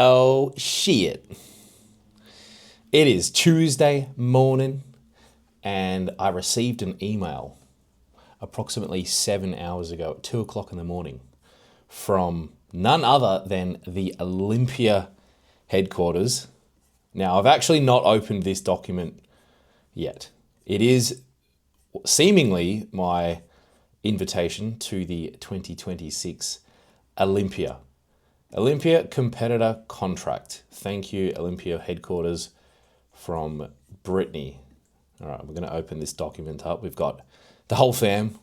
Oh, shit. It is Tuesday morning, and I received an email approximately 7 hours ago at 2 o'clock in the morning from none other than the Olympia headquarters. Now, I've actually not opened this document yet. It is seemingly my invitation to the 2026 Olympia competitor contract. Thank you, Olympia headquarters, from Brittany. All right, we're going to open this document up. We've got the whole fam.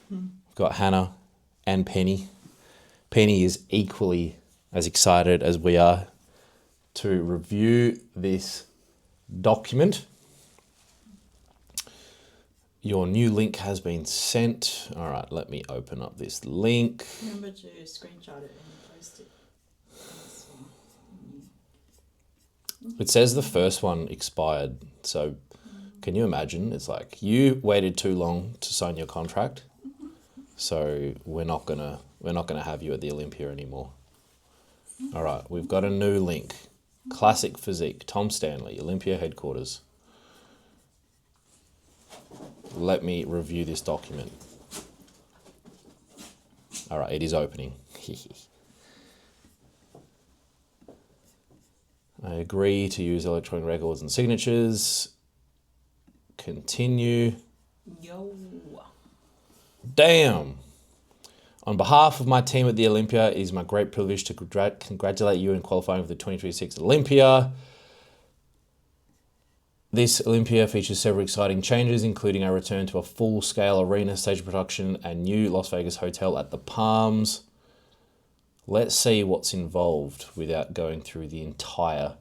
We've got Hannah and Penny. Penny is equally as excited as we are to review this document. Your new link has been sent. All right, let me open up this link. Remember to screenshot it and post it. It says the first one expired. So can you imagine? It's like you waited too long to sign your contract. So we're not gonna have you at the Olympia anymore. All right, we've got a new link. Classic Physique, Tom Stanley, Olympia headquarters. Let me review this document. All right, it is opening. I agree to use electronic records and signatures. Continue. Yo. Damn. On behalf of my team at the Olympia, it is my great privilege to congratulate you in qualifying for the 2026 Olympia. This Olympia features several exciting changes, including a return to a full-scale arena stage production and new Las Vegas hotel at the Palms. Let's see what's involved without going through the entire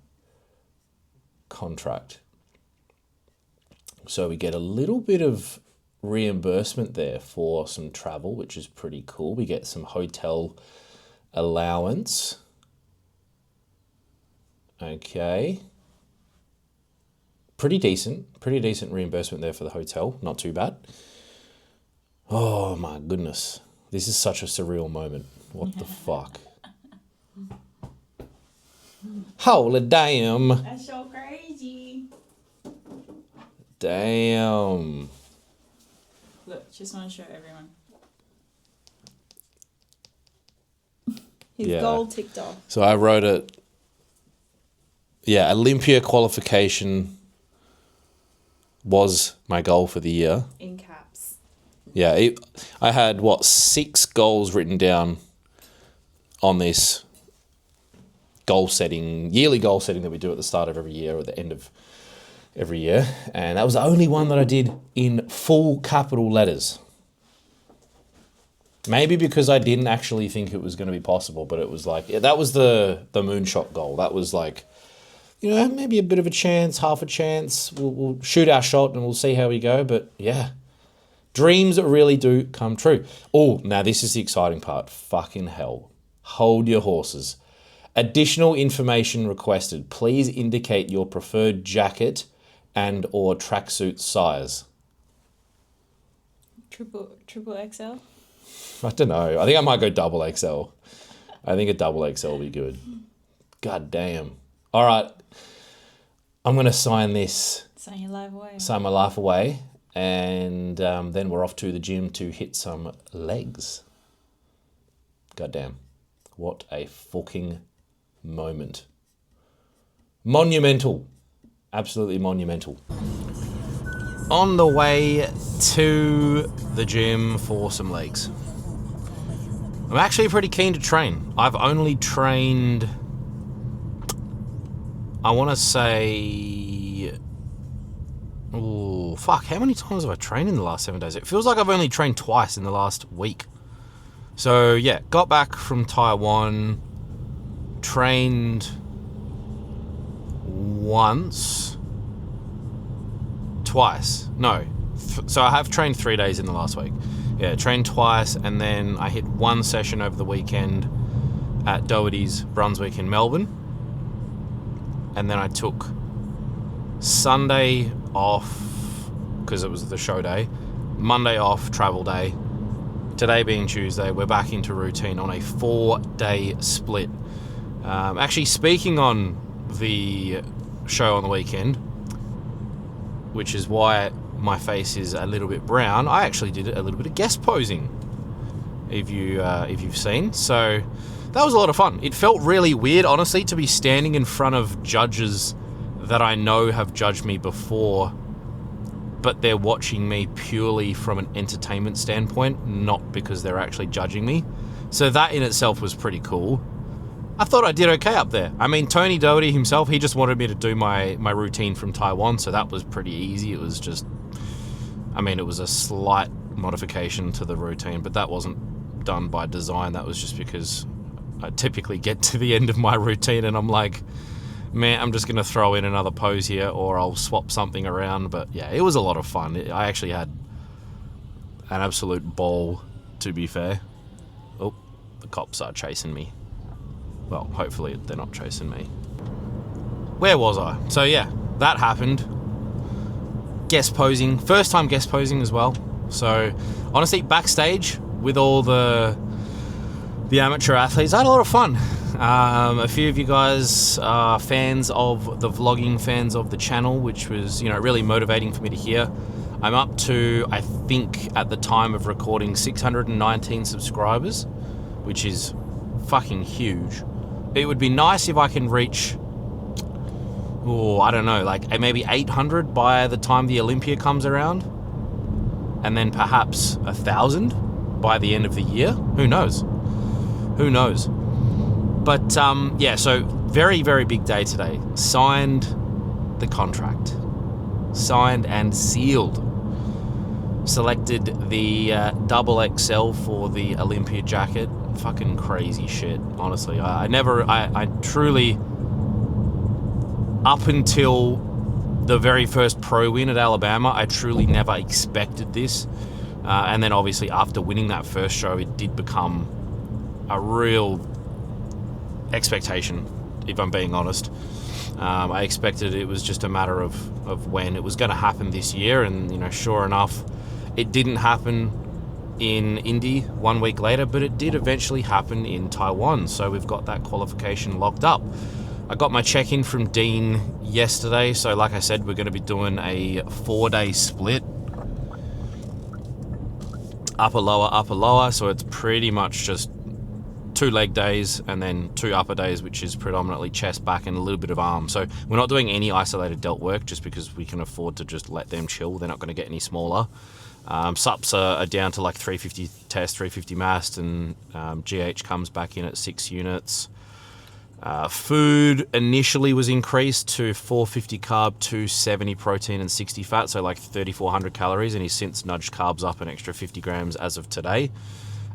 contract. So we get a little bit of reimbursement there for some travel, which is pretty cool. We get some hotel allowance. Okay. Pretty decent reimbursement there for the hotel. Not too bad. Oh my goodness. This is such a surreal moment. What the fuck? Holy damn. That's so crazy. Damn. Look, just want to show everyone. His goal ticked off. So I wrote it. Yeah, Olympia qualification was my goal for the year. In caps. Yeah, I had, 6 goals written down on this yearly goal setting that we do at the start of every year or at the end of every year. And that was the only one that I did in full capital letters. Maybe because I didn't actually think it was going to be possible, but it was like, that was the moonshot goal. That was like, maybe a bit of a chance, half a chance. We'll shoot our shot and we'll see how we go. But yeah, dreams really do come true. Oh, now this is the exciting part. Fucking hell. Hold your horses. Additional information requested. Please indicate your preferred jacket and or tracksuit size. Triple XL? I don't know. I think I might go double XL. I think a double XL will be good. God damn. All right. I'm going to sign this. Sign your life away. Sign my life away. And then we're off to the gym to hit some legs. God damn. What a fucking moment. Monumental. Absolutely monumental. On the way to the gym for some legs. I'm actually pretty keen to train. I've only trained, I want to say, how many times have I trained in the last 7 days? It feels like I've only trained twice in the last week. So yeah, got back from Taiwan, trained twice. So I have trained 3 days in the last week. Yeah, trained twice, and then I hit one session over the weekend at Doherty's Brunswick in Melbourne. And then I took Sunday off because it was the show day, Monday off, travel day. Today being Tuesday, we're back into routine on a 4-day split Actually, speaking on the show on the weekend, which is why my face is a little bit brown, I actually did a little bit of guest posing, if you've seen. So that was a lot of fun. It felt really weird, honestly, to be standing in front of judges that I know have judged me before, but they're watching me purely from an entertainment standpoint, not because they're actually judging me. So that in itself was pretty cool. I thought I did okay up there. I mean, Tony Doherty himself, he just wanted me to do my routine from Taiwan, so that was pretty easy. It was just, I mean, it was a slight modification to the routine, but that wasn't done by design. That was just because I typically get to the end of my routine and I'm like, man, I'm just going to throw in another pose here, or I'll swap something around. But yeah, it was a lot of fun. I actually had an absolute ball, to be fair. Oh, the cops are chasing me. Well, hopefully they're not chasing me. Where was I? So yeah, that happened. Guest posing. First time guest posing as well. So honestly, backstage with all the amateur athletes, I had a lot of fun. A few of you guys are fans of the vlogging, fans of the channel, which was, really motivating for me to hear. I'm up to, I think, at the time of recording, 619 subscribers, which is fucking huge. It would be nice if I can reach, I don't know, like maybe 800 by the time the Olympia comes around, and then perhaps 1,000 by the end of the year. Who knows? But yeah, so very, very big day today. Signed the contract. Signed and sealed. Selected the double XL for the Olympia jacket. Fucking crazy shit, honestly. I truly, up until the very first pro win at Alabama, I truly never expected this. And then obviously after winning that first show, it did become a real expectation, if I'm being honest. I expected it was just a matter of when it was going to happen this year, and sure enough, it didn't happen in Indy 1 week later, but it did eventually happen in Taiwan, so we've got that qualification locked up. I got my check-in from Dean yesterday, so like I said, we're going to be doing a 4-day split. Upper, lower, so it's pretty much just 2 leg days and then 2 upper days, which is predominantly chest, back, and a little bit of arm. So we're not doing any isolated delt work just because we can afford to just let them chill. They're not going to get any smaller. Sups are down to like 350 test, 350 mast, and GH comes back in at 6 units. Food initially was increased to 450 carb, 270 protein, and 60 fat, so like 3,400 calories, and he's since nudged carbs up an extra 50 grams as of today.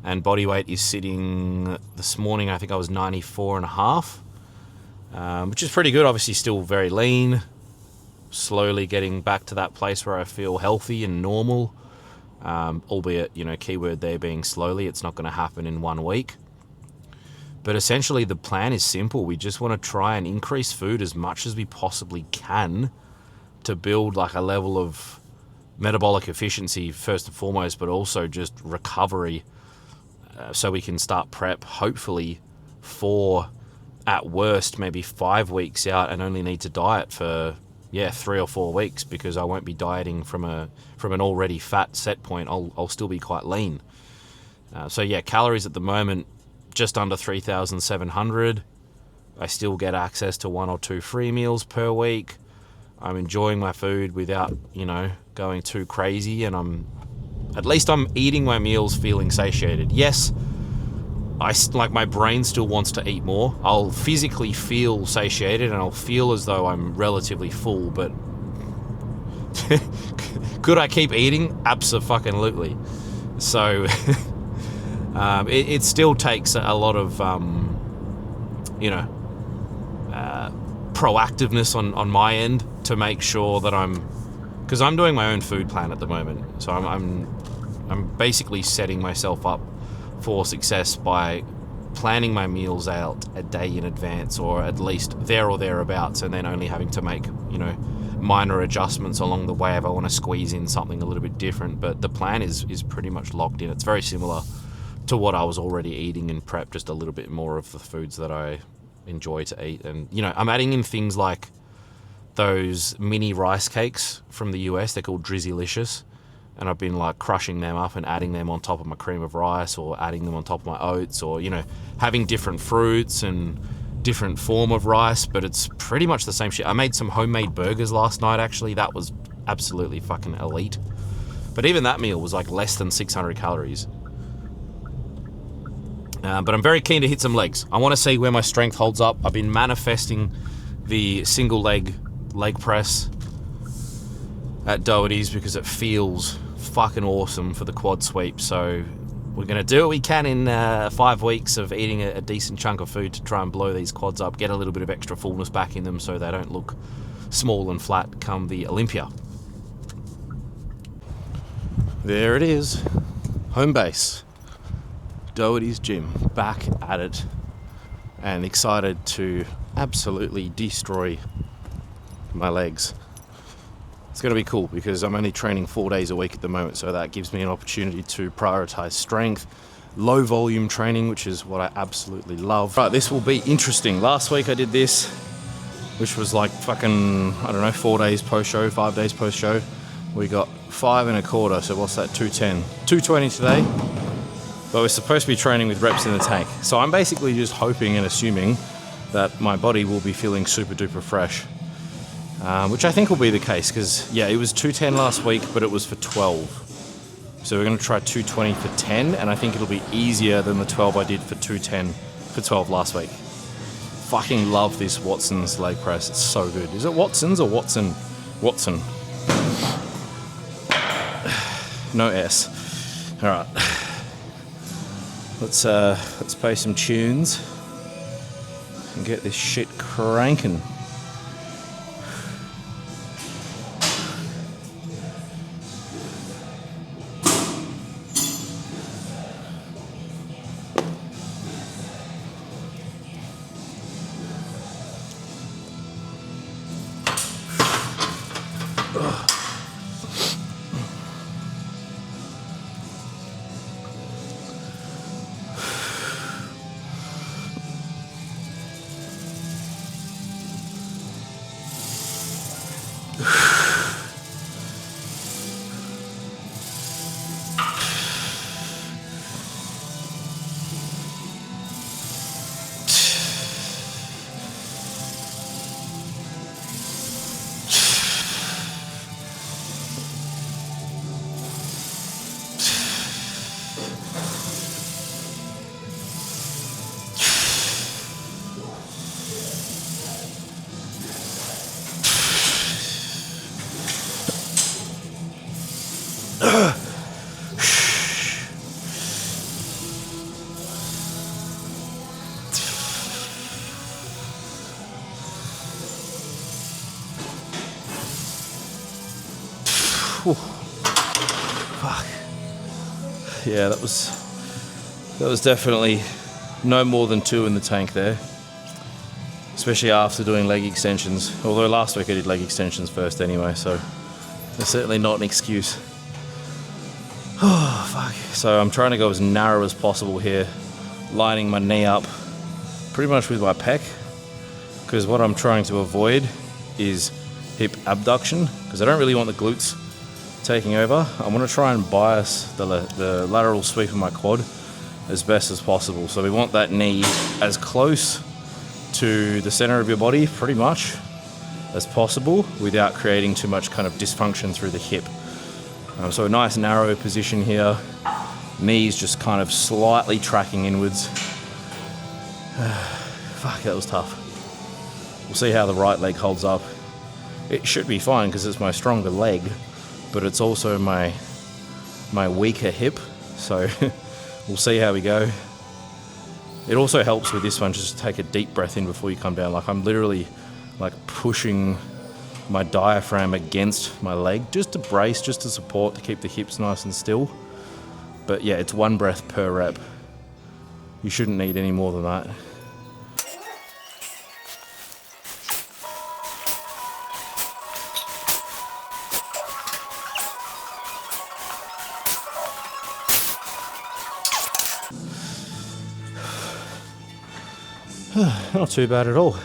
And body weight is sitting, this morning I think I was 94.5, which is pretty good. Obviously still very lean, slowly getting back to that place where I feel healthy and normal, albeit, keyword there being slowly. It's not going to happen in 1 week. But essentially the plan is simple. We just want to try and increase food as much as we possibly can to build like a level of metabolic efficiency first and foremost, but also just recovery, so we can start prep hopefully for, at worst, maybe 5 weeks out, and only need to diet for 3 or 4 weeks, because I won't be dieting from an already fat set point. I'll still be quite lean. So yeah, calories at the moment just under 3,700. I still get access to 1 or 2 free meals per week. I'm enjoying my food without, going too crazy, and at least I'm eating my meals feeling satiated. Yes, my brain still wants to eat more. I'll physically feel satiated and I'll feel as though I'm relatively full, but could I keep eating? Absolutely. So it still takes a lot of, proactiveness on my end to make sure that because I'm doing my own food plan at the moment. So I'm basically setting myself up for success by planning my meals out a day in advance, or at least there or thereabouts, and then only having to make, minor adjustments along the way if I want to squeeze in something a little bit different. But the plan is pretty much locked in. It's very similar to what I was already eating in prep, just a little bit more of the foods that I enjoy to eat. And, you know, I'm adding in things like those mini rice cakes from the US. They're called Drizzylicious. And I've been like crushing them up and adding them on top of my cream of rice, or adding them on top of my oats, or, you know, having different fruits and different form of rice, but it's pretty much the same shit. I made some homemade burgers last night, actually. That was absolutely fucking elite. But even that meal was like less than 600 calories. But I'm very keen to hit some legs. I want to see where my strength holds up. I've been manifesting the single leg press at Doherty's because it feels fucking awesome for the quad sweep. So we're going to do what we can in 5 weeks of eating a decent chunk of food to try and blow these quads up, get a little bit of extra fullness back in them so they don't look small and flat come the Olympia. There it is, home base, Doherty's gym, back at it, and excited to absolutely destroy my legs. It's going to be cool because I'm only training 4 days a week at the moment, so that gives me an opportunity to prioritize strength, low volume training, which is what I absolutely love. Right, this will be interesting. Last week I did this, which was like fucking, I don't know, 4 days post-show, 5 days post-show. We got 5 1/4, so what's that, 210. 220 today, but we're supposed to be training with reps in the tank. So I'm basically just hoping and assuming that my body will be feeling super duper fresh. Which I think will be the case, because yeah, it was 210 last week, but it was for 12. So we're going to try 220 for 10, and I think it'll be easier than the 12 I did for 210 for 12 last week. Fucking love this Watson's leg press. It's so good. Is it Watson's or Watson? Watson. No S. All right. Let's play some tunes and get this shit cranking. Fuck. Yeah, that was definitely no more than 2 in the tank there. Especially after doing leg extensions. Although last week I did leg extensions first anyway, so it's certainly not an excuse. Oh, fuck. So I'm trying to go as narrow as possible here, lining my knee up pretty much with my pec, because what I'm trying to avoid is hip abduction, because I don't really want the glutes taking over. I want to try and bias the lateral sweep of my quad as best as possible. So we want that knee as close to the center of your body pretty much as possible without creating too much kind of dysfunction through the hip. So a nice narrow position here, knees just kind of slightly tracking inwards. Fuck, that was tough. We'll see how the right leg holds up. It should be fine because it's my stronger leg, but it's also my weaker hip, so we'll see how we go. It also helps with this one just to take a deep breath in before you come down. Like I'm literally like pushing my diaphragm against my leg just to brace, just to support, to keep the hips nice and still. But yeah, it's 1 breath per rep. You shouldn't need any more than that. Not too bad at all.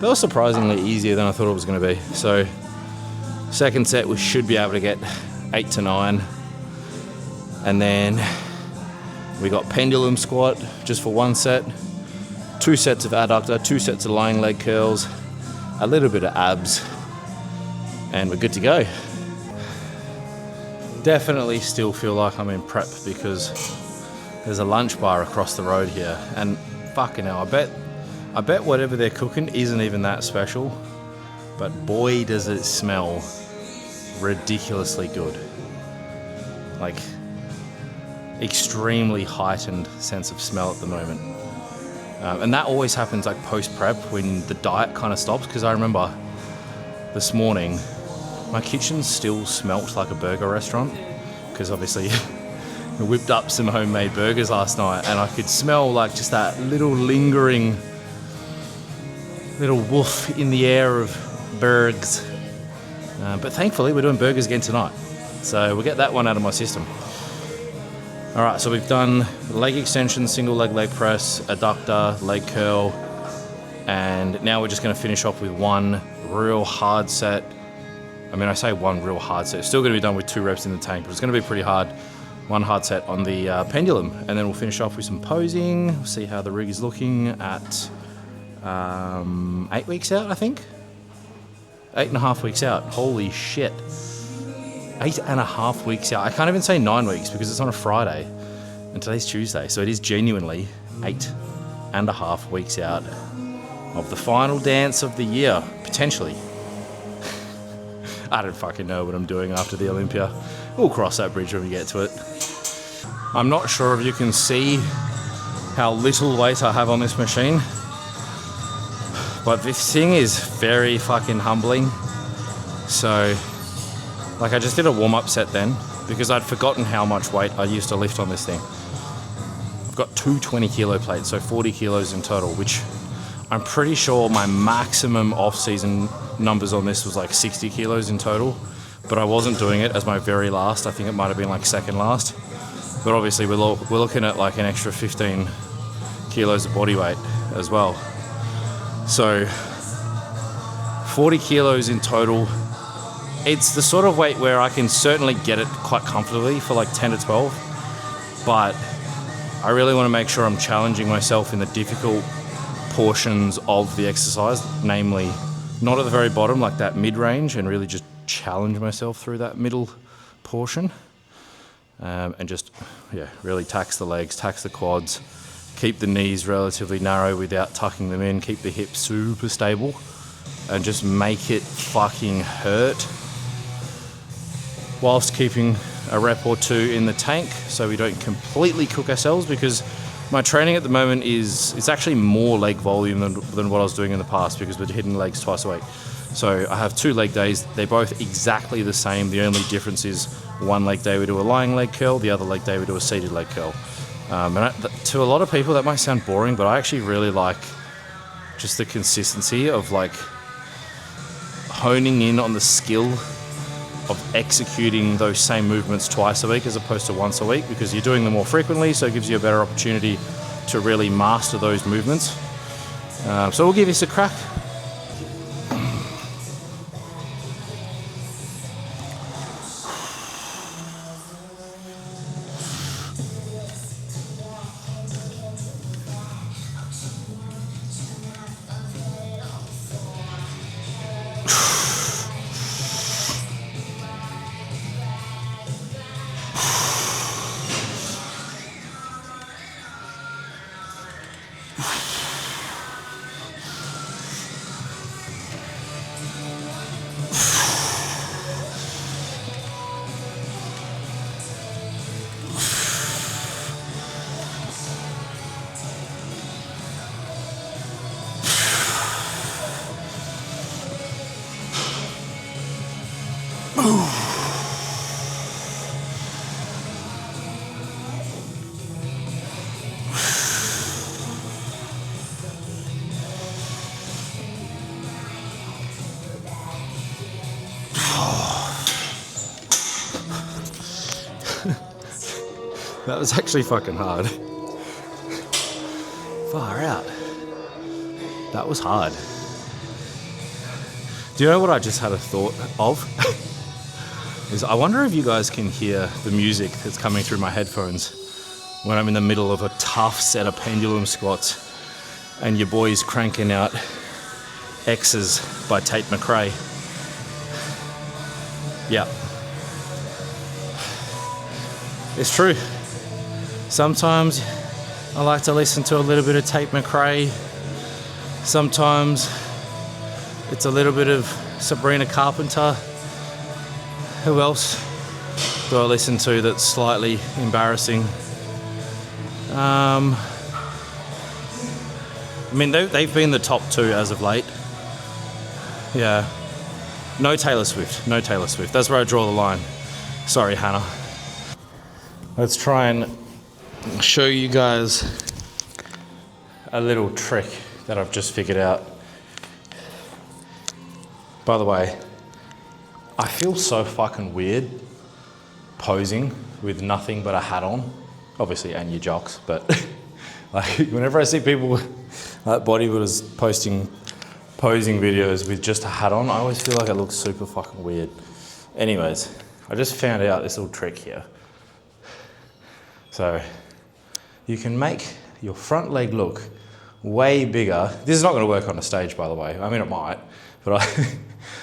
That was surprisingly easier than I thought it was going to be. So, second set we should be able to get 8 to 9. And then we got pendulum squat just for one set. 2 sets of adductor, 2 sets of lying leg curls, a little bit of abs, and we're good to go. Definitely still feel like I'm in prep because there's a lunch bar across the road here, and fucking hell, I bet whatever they're cooking isn't even that special, but boy does it smell ridiculously good. Like, extremely heightened sense of smell at the moment. And that always happens like post-prep when the diet kind of stops, because I remember this morning my kitchen still smelt like a burger restaurant, because obviously we whipped up some homemade burgers last night, and I could smell like just that little lingering little woof in the air of burgers. But thankfully we're doing burgers again tonight, so we'll get that one out of my system. Alright, so we've done leg extension, single leg press, adductor, leg curl, and now we're just going to finish off with one real hard set. I mean, I say one real hard set, it's still going to be done with 2 reps in the tank, but it's going to be pretty hard. One hard set on the pendulum, and then we'll finish off with some posing, see how the rig is looking at 8 weeks out, I think? 8.5 weeks out, holy shit. 8.5 weeks out. I can't even say 9 weeks because it's on a Friday and today's Tuesday. So it is genuinely 8.5 weeks out of the final dance of the year, potentially. I don't fucking know what I'm doing after the Olympia. We'll cross that bridge when we get to it. I'm not sure if you can see how little weight I have on this machine, but this thing is very fucking humbling. So, like, I just did a warm-up set then because I'd forgotten how much weight I used to lift on this thing. I've got 2 20 kilo plates, so 40 kilos in total, which I'm pretty sure my maximum off-season numbers on this was like 60 kilos in total, but I wasn't doing it as my very last. I think it might have been like second last, but obviously we're looking at like an extra 15 kilos of body weight as well. So 40 kilos in total. It's the sort of weight where I can certainly get it quite comfortably for like 10 to 12, but I really want to make sure I'm challenging myself in the difficult portions of the exercise, namely not at the very bottom, like that mid-range, and really just challenge myself through that middle portion, and just, yeah, really tax the legs, tax the quads, keep the knees relatively narrow without tucking them in, keep the hips super stable, and just make it fucking hurt, whilst keeping a rep or 2 in the tank so we don't completely cook ourselves, because my training at the moment it's actually more leg volume than what I was doing in the past, because we're hitting legs twice a week. So I have 2 leg days, they're both exactly the same. The only difference is one leg day we do a lying leg curl, the other leg day we do a seated leg curl. To a lot of people that might sound boring, but I actually really like just the consistency of like honing in on the skill of executing those same movements twice a week as opposed to once a week, because you're doing them more frequently, so it gives you a better opportunity to really master those movements. So we'll give this a crack. That was actually fucking hard. Far out. That was hard. Do you know what I just had a thought of? Is I wonder if you guys can hear the music that's coming through my headphones when I'm in the middle of a tough set of pendulum squats and your boy's cranking out X's by Tate McRae. Yeah. It's true. Sometimes I like to listen to a little bit of Tate McRae. Sometimes it's a little bit of Sabrina Carpenter. Who else do I listen to that's slightly embarrassing? I mean, they've been the top two as of late. Yeah. No Taylor Swift. No Taylor Swift. That's where I draw the line. Sorry, Hannah. Let's try and show you guys a little trick that I've just figured out. By the way, I feel so fucking weird posing with nothing but a hat on, obviously, and your jocks, but like whenever I see people like bodybuilders posting posing videos with just a hat on, I always feel like it looks super fucking weird. Anyways, I just found out this little trick here. So you can make your front leg look way bigger. This is not going to work on a stage, by the way. I mean, it might, but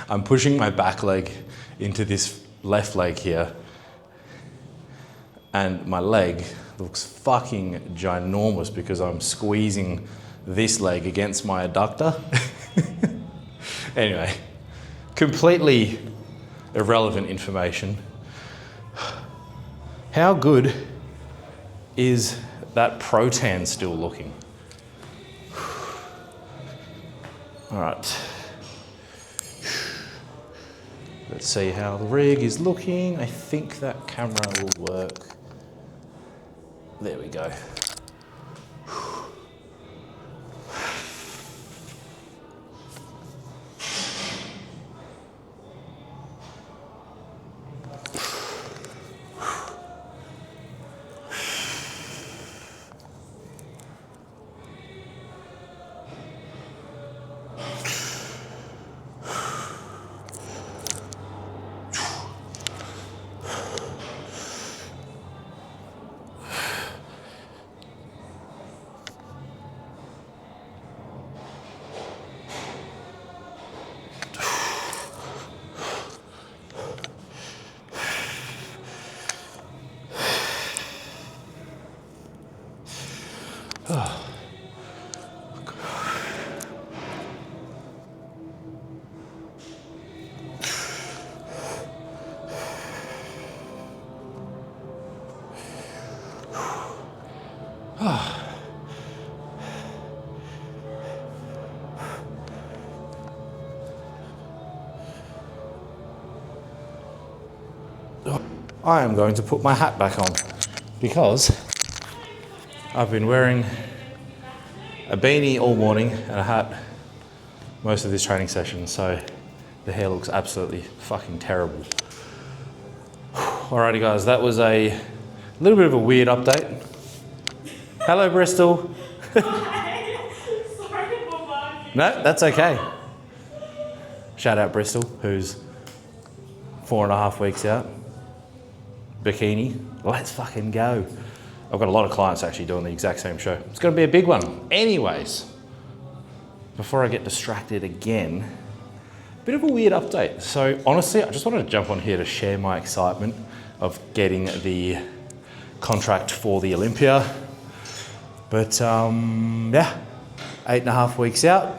I'm pushing my back leg into this left leg here, and my leg looks fucking ginormous because I'm squeezing this leg against my adductor. Anyway, completely irrelevant information. How good is that Pro-Tan still looking? All right. Let's see how the rig is looking. I think that camera will work. There we go. I am going to put my hat back on because I've been wearing a beanie all morning and a hat most of this training session, so the hair looks absolutely fucking terrible. Alrighty guys, that was a little bit of a weird update. Hello Bristol. Sorry for barking. No, that's okay. Shout out Bristol, who's 4.5 weeks out. Bikini, let's fucking go. I've got a lot of clients actually doing the exact same show. It's gonna be a big one. Anyways, before I get distracted again, bit of a weird update. So honestly, I just wanted to jump on here to share my excitement of getting the contract for the Olympia. But yeah, 8.5 weeks out,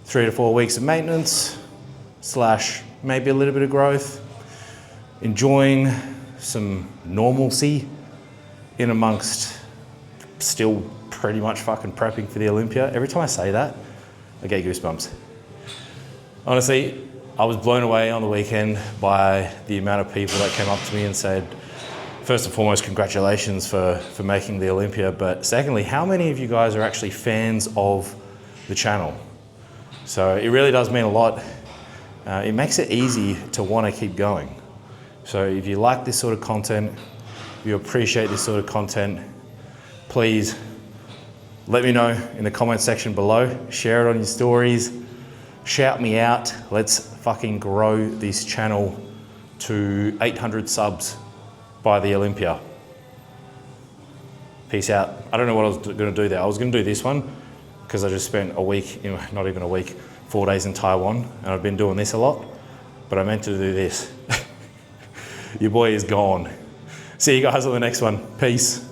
3 to 4 weeks of maintenance, / maybe a little bit of growth. Enjoying some normalcy in amongst still pretty much fucking prepping for the Olympia. Every time I say that, I get goosebumps. Honestly, I was blown away on the weekend by the amount of people that came up to me and said, first and foremost, congratulations for making the Olympia, but secondly, how many of you guys are actually fans of the channel? So it really does mean a lot. It makes it easy to want to keep going. So if you like this sort of content, if you appreciate this sort of content, please Let me know in the comment section below. Share it on your stories. Shout me out. Let's fucking grow this channel to 800 subs by the Olympia. Peace out. I don't know what I was going to do there. I was going to do this one because I just spent a week, not even a week, 4 days in Taiwan, and I've been doing this a lot, but I meant to do this. Your boy is gone. See you guys on the next one. Peace.